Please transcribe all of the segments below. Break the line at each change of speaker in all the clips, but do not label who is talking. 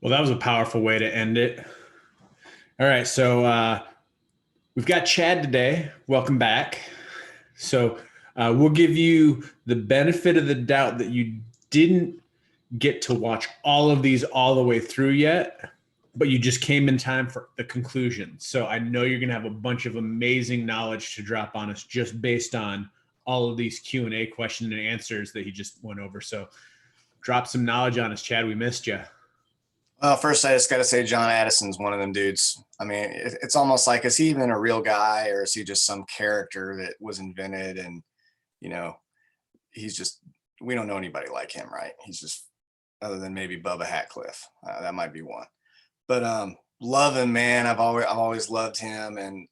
Well, that was a powerful way to end it. All right. So we've got Chad today. Welcome back. So we'll give you the benefit of the doubt that you didn't get to watch all of these all the way through yet, but you just came in time for the conclusion. So I know you're going to have a bunch of amazing knowledge to drop on us just based on all of these Q&A questions and answers that he just went over. So drop some knowledge on us, Chad. We missed you.
Well, first, I just got to say John Addison's one of them dudes. I mean, it's almost like, is he even a real guy, or is he just some character that was invented? And, you know, he's just, we don't know anybody like him, right? He's just, other than maybe Bubba Hatcliffe. That might be one. But love him, man. I've always loved him, and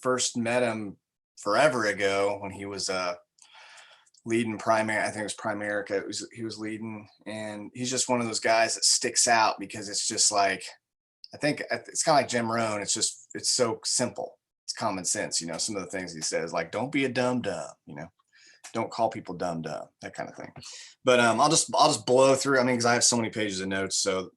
first met him forever ago when he was leading Primary. I think it was Primerica. He was leading, and he's just one of those guys that sticks out because it's just like, I think it's kind of like Jim Rohn. It's so simple. It's common sense. You know, some of the things he says, like, don't be a dumb, you know, don't call people dumb, that kind of thing. But I'll just blow through. I mean, because I have so many pages of notes. So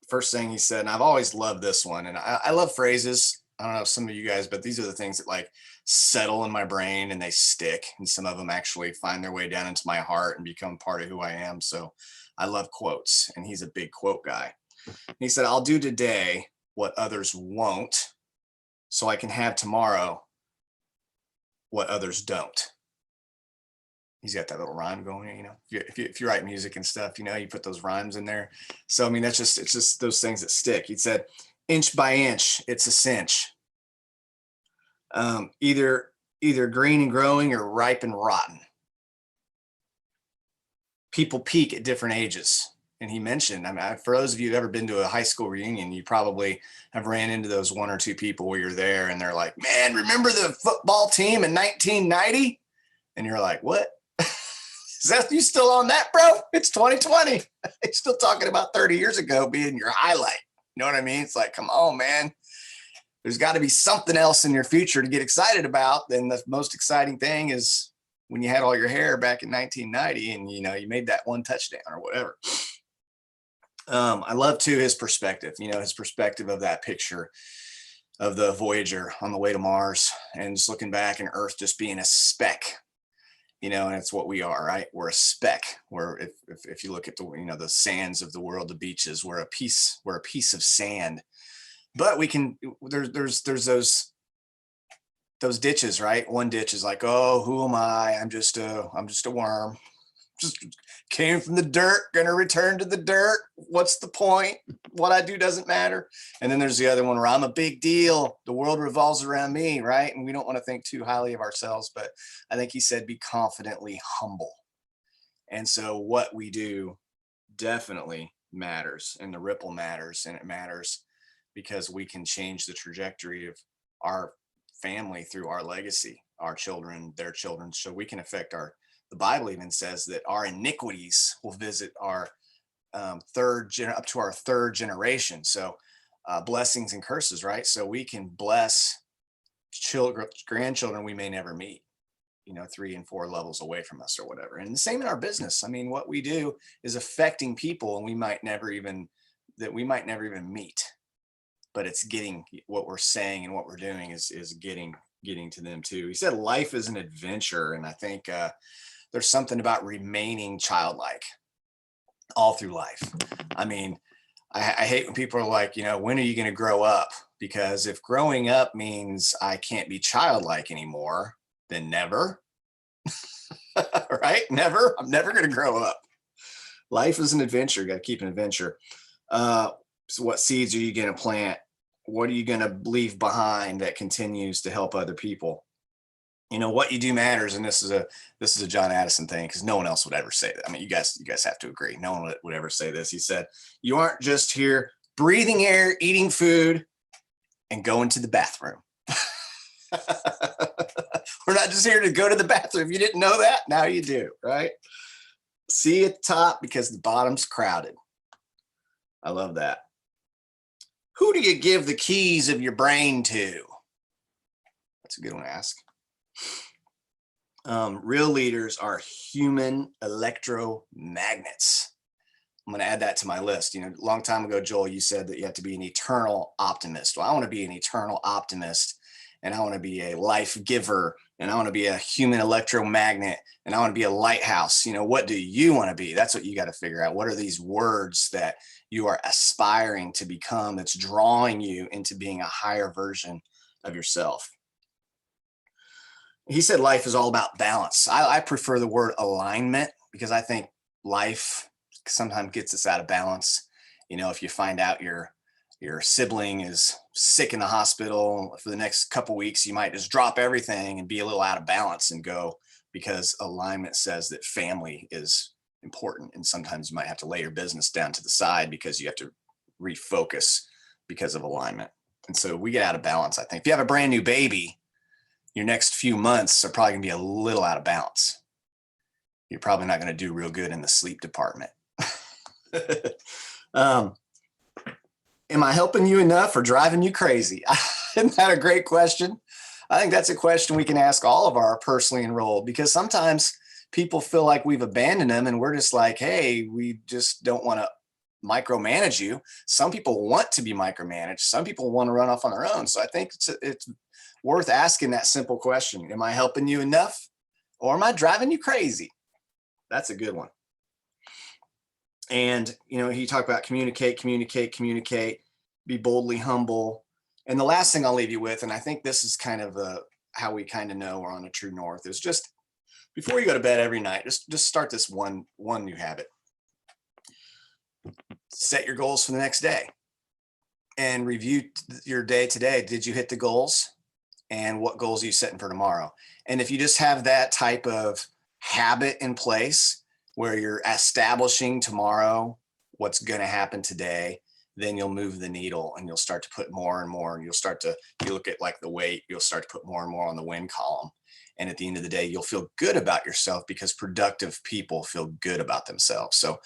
first thing he said, and I've always loved this one, and I love phrases. I don't know if some of you guys, but these are the things that like settle in my brain and they stick. And some of them actually find their way down into my heart and become part of who I am. So I love quotes, and he's a big quote guy. And he said, I'll do today what others won't, so I can have tomorrow what others don't. He's got that little rhyme going, you know, if you write music and stuff, you know, you put those rhymes in there. So, I mean, it's just those things that stick. He said, inch by inch, it's a cinch. Either green and growing or ripe and rotten. People peak at different ages. And he mentioned, I mean, for those of you who've ever been to a high school reunion, you probably have ran into those one or two people where you're there and they're like, man, remember the football team in 1990? And you're like, what? Is that you still on that, bro? It's 2020. You're still talking about 30 years ago being your highlight. You know what I mean? It's like, come on, man. There's got to be something else in your future to get excited about. Then the most exciting thing is when you had all your hair back in 1990 and, you know, you made that one touchdown or whatever. I love too his perspective, you know, his perspective of that picture of the Voyager on the way to Mars and just looking back and Earth just being a speck, you know, and it's what we are, right? We're a speck. Where if you look at the, you know, the sands of the world, the beaches, we're a piece of sand. But we can, there's those ditches, right? One ditch is like, oh, who am I? I'm just a worm. Just came from the dirt, gonna return to the dirt. What's the point? What I do doesn't matter. And then there's the other one where I'm a big deal. The world revolves around me, right? And we don't want to think too highly of ourselves, but I think he said, be confidently humble. And so what we do definitely matters, and the ripple matters, and it matters because we can change the trajectory of our family through our legacy, our children, their children. So we can affect the Bible even says that our iniquities will visit our up to our third generation. So blessings and curses, right? So we can bless children, grandchildren we may never meet, you know, 3 and 4 levels away from us or whatever. And the same in our business. I mean, what we do is affecting people and we might never even meet, but it's getting what we're saying and what we're doing is getting to them too. He said life is an adventure, and I think there's something about remaining childlike all through life. I mean, I hate when people are like, you know, when are you going to grow up? Because if growing up means I can't be childlike anymore, then never. Right? Never. I'm never going to grow up. Life is an adventure. You got to keep an adventure. So what seeds are you going to plant? What are you going to leave behind that continues to help other people? You know, what you do matters. And this is a John Addison thing, because no one else would ever say that. I mean, you guys have to agree. No one would ever say this. He said, you aren't just here breathing air, eating food, and going to the bathroom. We're not just here to go to the bathroom. If you didn't know that, now you do, right? See at the top because the bottom's crowded. I love that. Who do you give the keys of your brain to? That's a good one to ask. Real leaders are human electromagnets. I'm going to add that to my list. You know, a long time ago, Joel, you said that you have to be an eternal optimist. Well, I want to be an eternal optimist, and I want to be a life giver, and I want to be a human electromagnet, and I want to be a lighthouse. You know, what do you want to be? That's what you got to figure out. What are these words that you are aspiring to become that's drawing you into being a higher version of yourself? He said life is all about balance. I prefer the word alignment, because I think life sometimes gets us out of balance. You know, if you find out your sibling is sick in the hospital for the next couple of weeks, you might just drop everything and be a little out of balance and go, because alignment says that family is important. And sometimes you might have to lay your business down to the side because you have to refocus because of alignment. And so we get out of balance, I think. If you have a brand new baby, your next few months are probably gonna be a little out of balance. You're probably not gonna do real good in the sleep department. Am I helping you enough or driving you crazy? Isn't that a great question? I think that's a question we can ask all of our personally enrolled, because sometimes people feel like we've abandoned them and we're just like, hey, we just don't want to micromanage you. Some people want to be micromanaged. Some people want to run off on their own. So I think it's worth asking that simple question. Am I helping you enough, or am I driving you crazy? That's a good one. And, you know, he talked about communicate, be boldly humble. And the last thing I'll leave you with, and I think this is kind of how we kind of know we're on a true north, is just before you go to bed every night, just start this one new habit. Set your goals for the next day and review your day today. Did you hit the goals? And what goals are you setting for tomorrow? And if you just have that type of habit in place where you're establishing tomorrow what's going to happen today, then you'll move the needle and you'll start to put more and more. And you'll start to, you look at like the weight, you'll start to put more and more on the win column. And at the end of the day, you'll feel good about yourself, because productive people feel good about themselves. So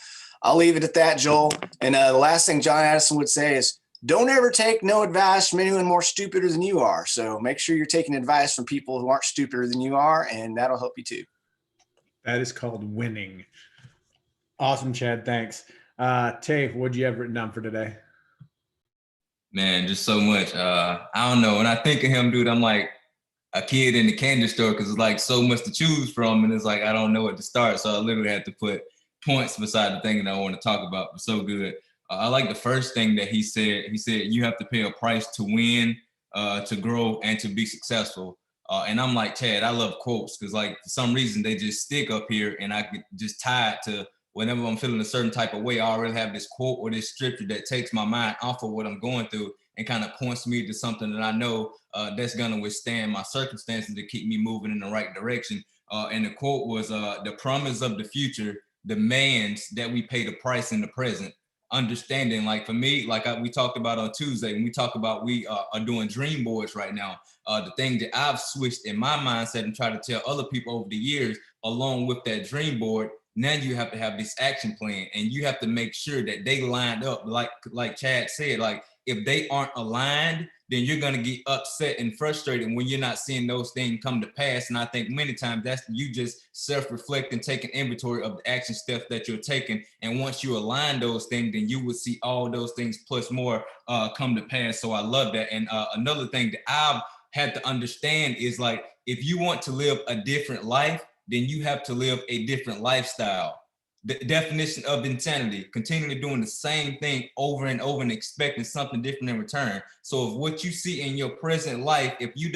I'll leave it at that, Joel. And the last thing John Addison would say is, don't ever take no advice from anyone more stupider than you are. So make sure you're taking advice from people who aren't stupider than you are, and that'll help you too.
That is called winning. Awesome, Chad. Thanks. Tay, what'd you have written down for today?
Man, just so much. I don't know. When I think of him, dude, I'm like a kid in the candy store, because it's like so much to choose from, and it's like I don't know what to start. So I literally had to put points beside the thing that I want to talk about. But so good. I like the first thing that he said. He said you have to pay a price to win, to grow, and to be successful. And I'm like, Chad, I love quotes, because like for some reason they just stick up here, and I get just tied to whenever I'm feeling a certain type of way. I already have this quote or this scripture that takes my mind off of what I'm going through and kind of points me to something that I know that's going to withstand my circumstances to keep me moving in the right direction. And the quote was, the promise of the future demands that we pay the price in the present. Understanding, like for me, like we talked about on Tuesday, when we talk about we are doing dream boards right now, the thing that I've switched in my mindset and try to tell other people over the years, along with that dream board, now you have to have this action plan, and you have to make sure that they lined up. Like Chad said, like if they aren't aligned, then you're going to get upset and frustrated when you're not seeing those things come to pass. And I think many times that's you just self-reflect and take an inventory of the action steps that you're taking. And once you align those things, then you will see all those things plus more come to pass. So I love that. And another thing that I've had to understand is, like, if you want to live a different life, then you have to live a different lifestyle. The definition of insanity, continually doing the same thing over and over and expecting something different in return. So if what you see in your present life, if you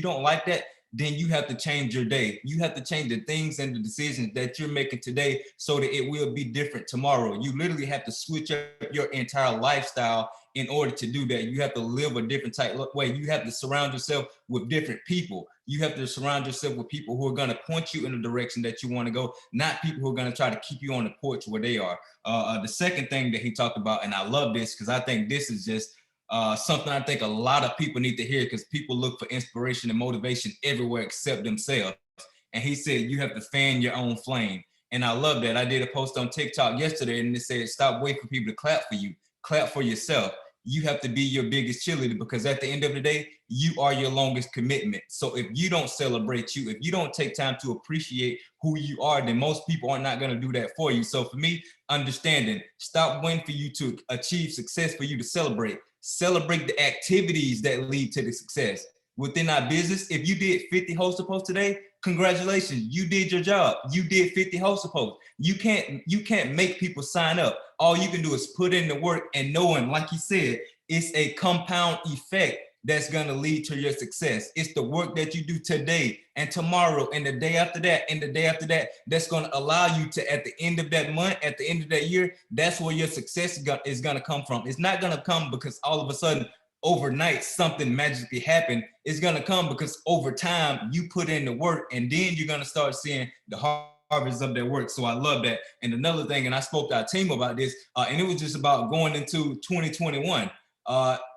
don't like that, then you have to change your day. You have to change the things and the decisions that you're making today so that it will be different tomorrow. You literally have to switch up your entire lifestyle in order to do that. You have to live a different type of way. You have to surround yourself with different people. You have to surround yourself with people who are going to point you in the direction that you want to go, not people who are going to try to keep you on the porch where they are. The second thing that he talked about, and I love this because I think this is just something I think a lot of people need to hear, because people look for inspiration and motivation everywhere except themselves. And he said, you have to fan your own flame. And I love that. I did a post on TikTok yesterday, and it said, stop waiting for people to clap for you. Clap for yourself. you have to be your biggest cheerleader, because at the end of the day, you are your longest commitment. So if you don't celebrate you, if you don't take time to appreciate who you are, then most people are not going to do that for you. So for me, understanding, stop waiting for you to achieve success for you to celebrate. Celebrate the activities that lead to the success. Within our business, if you did 50 host posts today, congratulations, you did your job. You did 50 host posts. You can't make people sign up. All you can do is put in the work, and knowing, like you said, it's a compound effect that's going to lead to your success. It's the work that you do today and tomorrow and the day after that and the day after that that's going to allow you to, at the end of that month, at the end of that year, that's where your success is going to come from. It's not going to come because all of a sudden overnight something magically happened. It's going to come because over time you put in the work, and then you're going to start seeing the harvest of their work. So I love that. And another thing, and I spoke to our team about this, and it was just about going into 2021.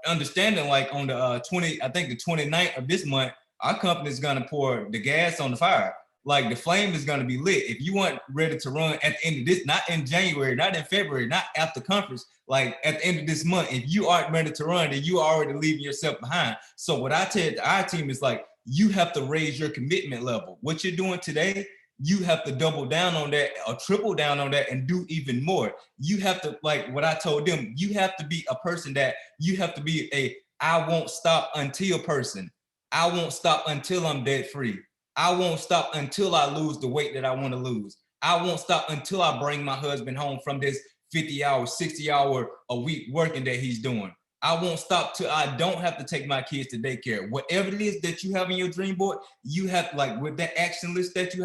Understanding, like on the I think the 29th of this month, our company is going to pour the gas on the fire. Like the flame is going to be lit. If you weren't ready to run at the end of this, not in January, not in February, not after conference, like at the end of this month, if you aren't ready to run, then you are already leaving yourself behind. So what I tell our team is, like, you have to raise your commitment level. What you're doing today, you have to double down on that or triple down on that and do even more. You have to, like what I told them, you have to be a person that you have to be I won't stop until person. I won't stop until I'm debt free. I won't stop until I lose the weight that I want to lose. I won't stop until I bring my husband home from this 50-hour, 60-hour a week working that he's doing. I won't stop till I don't have to take my kids to daycare. Whatever it is that you have in your dream board, you have, like with that action list that you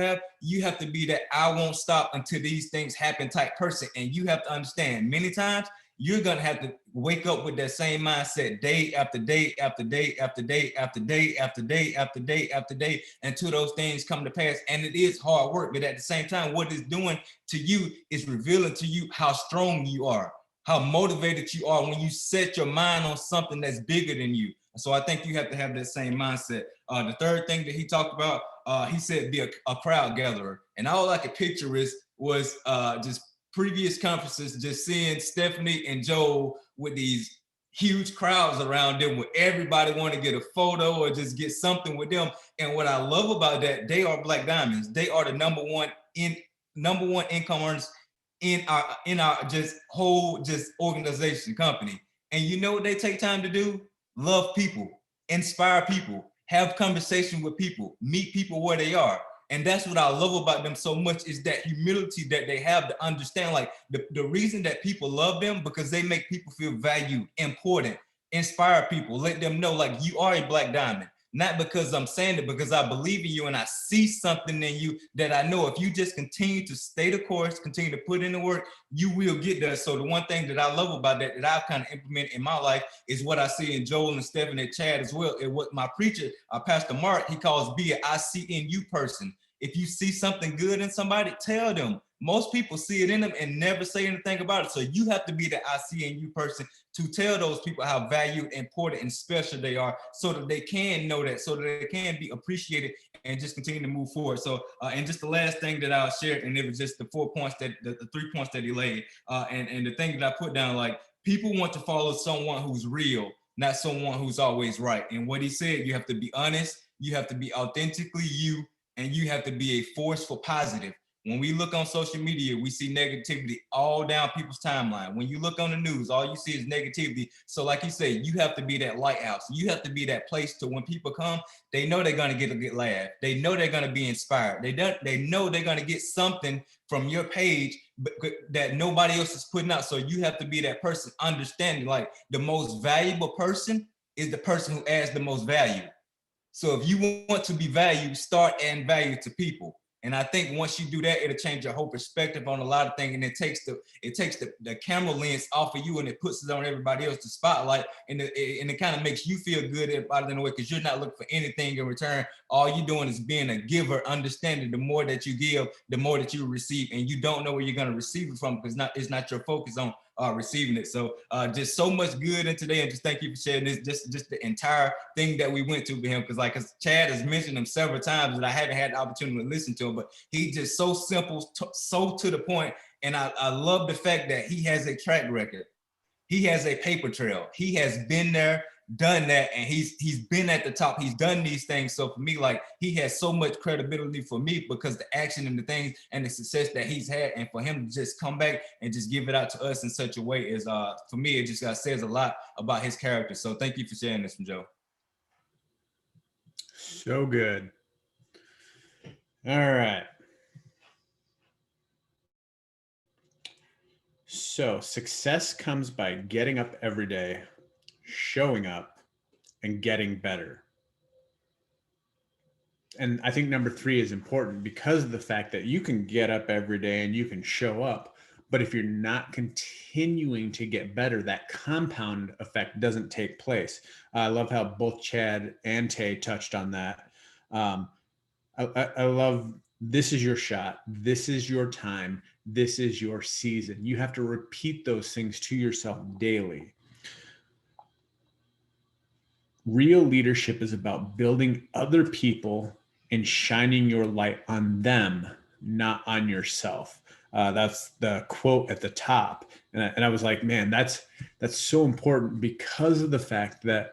have to be that I won't stop until these things happen type person. And you have to understand, many times you're going to have to wake up with that same mindset day after day after day after day after day after day after day after day until those things come to pass. And it is hard work, but at the same time, what it's doing to you is revealing to you how strong you are, how motivated you are when you set your mind on something that's bigger than you. So I think you have to have that same mindset. The third thing that he talked about, he said be a crowd gatherer. And all I could picture was just previous conferences, just seeing Stephanie and Joel with these huge crowds around them where everybody want to get a photo or just get something with them. And what I love about that, they are Black Diamonds. They are the number one income earners in our just whole organization company. And you know what they take time to do? Love people, inspire people, have conversation with people, meet people where they are. And that's what I love about them so much, is that humility that they have to understand, like the reason that people love them, because they make people feel valued, important, inspire people, let them know like you are a Black diamond. Not because I'm saying it, because I believe in you and I see something in you that I know if you just continue to stay the course, continue to put in the work, you will get there. So the one thing that I love about that I've kind of implemented in my life is what I see in Joel and Stephanie and Chad as well. And what my preacher, Pastor Mark, he calls be an I see in you person. If you see something good in somebody, tell them. Most people see it in them and never say anything about it. So you have to be the I see in you person to tell those people how valued, important, and special they are, so that they can know that, so that they can be appreciated and just continue to move forward. So, and just the last thing that I'll share, and it was just the 4 points the 3 points that he laid. And the thing that I put down, like, people want to follow someone who's real, not someone who's always right. And what he said, you have to be honest, you have to be authentically you, and you have to be a force for positive. When we look on social media, we see negativity all down people's timeline. When you look on the news, all you see is negativity. So like you say, you have to be that lighthouse. You have to be that place to when people come, they know they're going to get a good laugh. They know they're going to be inspired. They know they're going to get something from your page that nobody else is putting out. So you have to be that person, understanding like the most valuable person is the person who adds the most value. So if you want to be valued, start adding value to people. And I think once you do that, it'll change your whole perspective on a lot of things. And it takes the camera lens off of you and it puts it on everybody else, the spotlight. And it kind of makes you feel good about it in a way, because you're not looking for anything in return. All you're doing is being a giver, understanding the more that you give, the more that you receive. And you don't know where you're going to receive it from, because it's not your focus on receiving it. So just so much good in today, and just thank you for sharing this, just the entire thing that we went to with him, because Chad has mentioned him several times and I haven't had the opportunity to listen to him, but he's just so simple, so to the point, and I love the fact that he has a track record. he has a paper trail. He has been there, done that, and he's been at the top. He's done these things. So for me, like, he has so much credibility for me because the action and the things and the success that he's had, and for him to just come back and just give it out to us in such a way is, for me, it just says a lot about his character. So thank you for sharing this, Joe.
So good. All right. So success comes by getting up every day, showing up, and getting better. And I think number 3 is important because of the fact that you can get up every day and you can show up. But if you're not continuing to get better, that compound effect doesn't take place. I love how both Chad and Tay touched on that. I love, this is your shot. This is your time. This is your season. You have to repeat those things to yourself daily. Real leadership is about building other people and shining your light on them, not on yourself. That's the quote at the top. And I was like, man, that's so important because of the fact that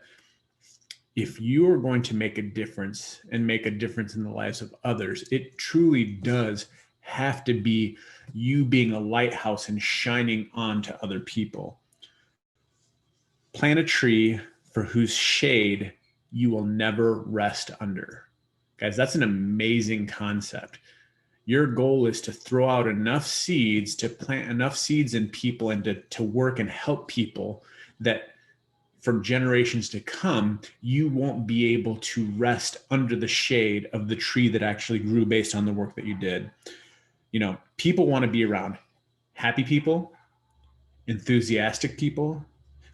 if you are going to make a difference and make a difference in the lives of others, it truly does have to be you being a lighthouse and shining on to other people. Plant a tree for whose shade you will never rest under. Guys, that's an amazing concept. Your goal is to throw out enough seeds, to plant enough seeds in people, and to work and help people that for generations to come, you won't be able to rest under the shade of the tree that actually grew based on the work that you did. You know, people want to be around happy people, enthusiastic people,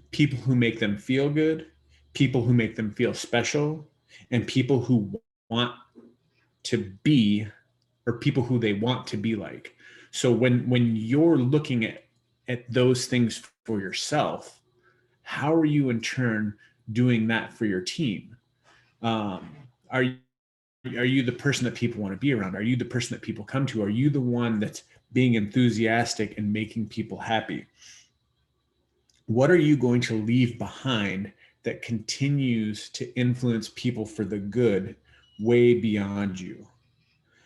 people who make them feel good, people who make them feel special, and people who want to be, or people who they want to be like. So when you're looking at those things for yourself, how are you in turn doing that for your team? Are you the person that people want to be around? Are you the person that people come to? Are you the one that's being enthusiastic and making people happy? What are you going to leave behind that continues to influence people for the good way beyond you?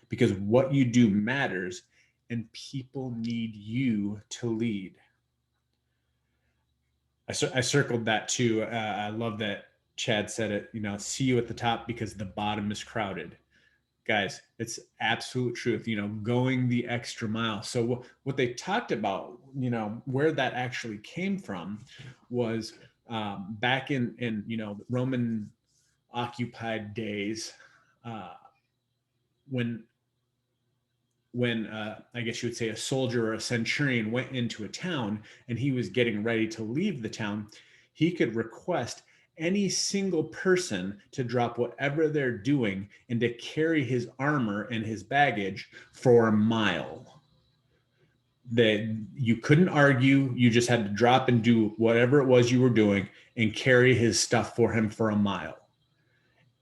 Because what you do matters, and people need you to lead. I circled that too. I love that Chad said it, you know, see you at the top because the bottom is crowded. Guys, it's absolute truth, you know, going the extra mile. So what they talked about, you know, where that actually came from was back in, you know, Roman occupied days, when I guess you would say a soldier or a centurion went into a town and he was getting ready to leave the town, he could request any single person to drop whatever they're doing and to carry his armor and his baggage for a mile. That you couldn't argue, you just had to drop and do whatever it was you were doing and carry his stuff for him for a mile.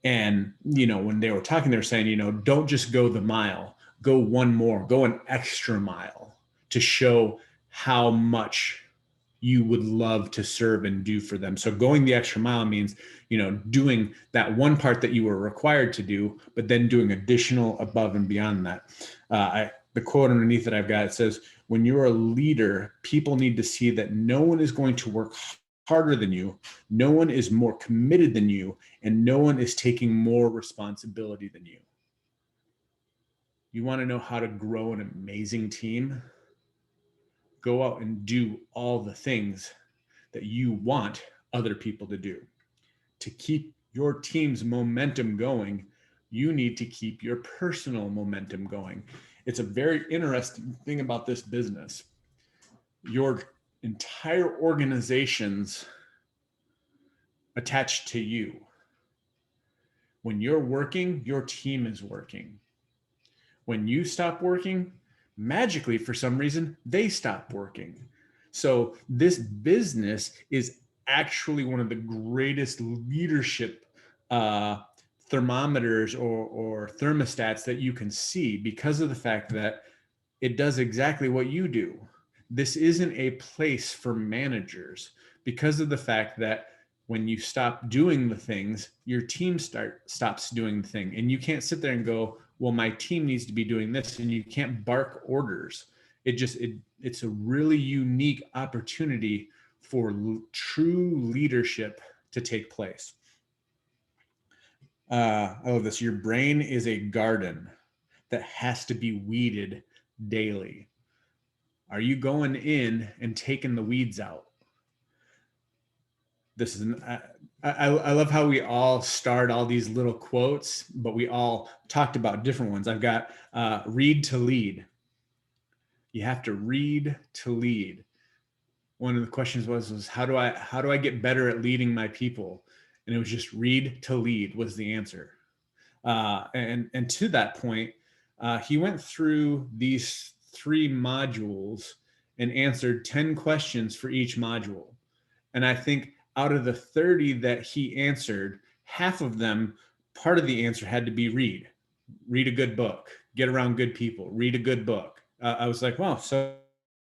And, you know, when they were talking, they were saying, you know, don't just go the mile, go one more, go an extra mile to show how much you would love to serve and do for them. So going the extra mile means, you know, doing that one part that you were required to do, but then doing additional above and beyond that. The quote underneath it I've got, it says, when you're a leader, people need to see that no one is going to work harder than you, no one is more committed than you, and no one is taking more responsibility than you. You want to know how to grow an amazing team? Go out and do all the things that you want other people to do. To keep your team's momentum going, you need to keep your personal momentum going. It's a very interesting thing about this business. Your entire organization's attached to you. When you're working, your team is working. When you stop working, magically, for some reason, they stop working. So this business is actually one of the greatest leadership thermometers or thermostats that you can see, because of the fact that it does exactly what you do. this isn't a place for managers because of the fact that when you stop doing the things, your team stops doing the thing. And you can't sit there and go, well, my team needs to be doing this, and you can't bark orders. It's a really unique opportunity for true leadership to take place. I love this. Your brain is a garden that has to be weeded daily. Are you going in and taking the weeds out? This is I love how we all start all these little quotes, but we all talked about different ones. I've got read to lead. You have to read to lead. One of the questions was how do I get better at leading my people? And it was just read to lead was the answer. And to that point, he went through these 3 modules and answered 10 questions for each module. And I think out of the 30 that he answered, half of them, part of the answer had to be read a good book, get around good people, read a good book. I was like, wow. So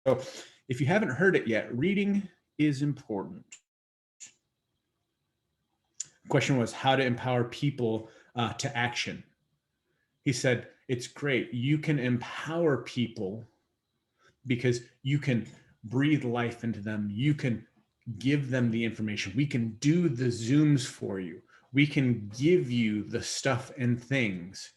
if you haven't heard it yet, reading is important. The question was how to empower people to action. He said, it's great. You can empower people because you can breathe life into them. You can give them the information. We can do the Zooms for you. We can give you the stuff and things,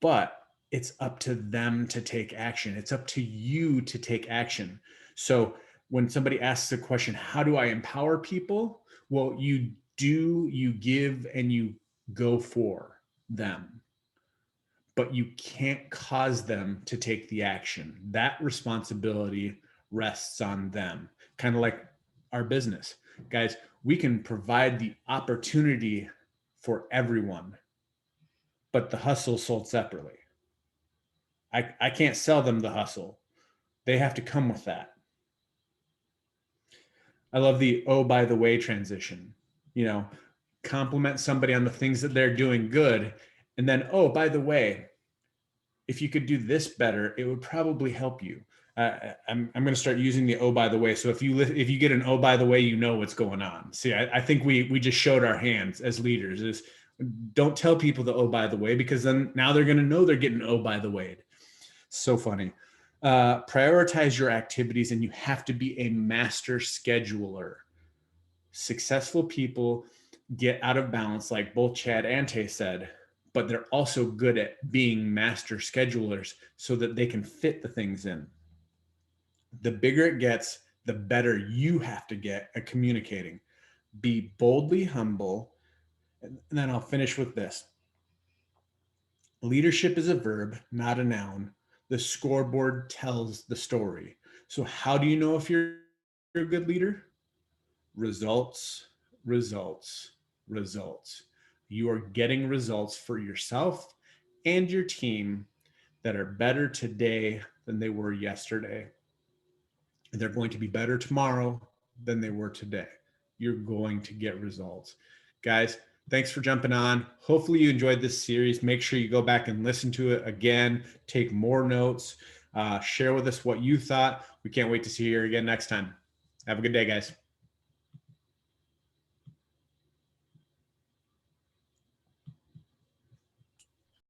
but it's up to them to take action. It's up to you to take action. So when somebody asks a question, how do I empower people? Well, you do, you give, and you go for them, but you can't cause them to take the action. That responsibility rests on them. Kind of like our business. Guys, we can provide the opportunity for everyone, but the hustle sold separately. I can't sell them the hustle. They have to come with that. I love the oh, by the way transition. You know, compliment somebody on the things that they're doing good. And then, oh, by the way, if you could do this better, it would probably help you. I'm going to start using the oh by the way. So if you get an oh by the way, you know what's going on. See, I think we just showed our hands as leaders. Is don't tell people the oh by the way, because then now they're going to know they're getting oh by the way. So funny. Prioritize your activities, and you have to be a master scheduler. Successful people get out of balance, like both Chad and Tay said, but they're also good at being master schedulers so that they can fit the things in. The bigger it gets, the better you have to get at communicating. Be boldly humble. And then I'll finish with this. Leadership is a verb, not a noun. The scoreboard tells the story. So how do you know if you're a good leader? Results, results, results. You are getting results for yourself and your team that are better today than they were yesterday. They're going to be better tomorrow than they were today. You're going to get results. Guys, thanks for jumping on. Hopefully you enjoyed this series. Make sure you go back and listen to it again, take more notes, share with us what you thought. We can't wait to see you here again next time. Have a good day, guys.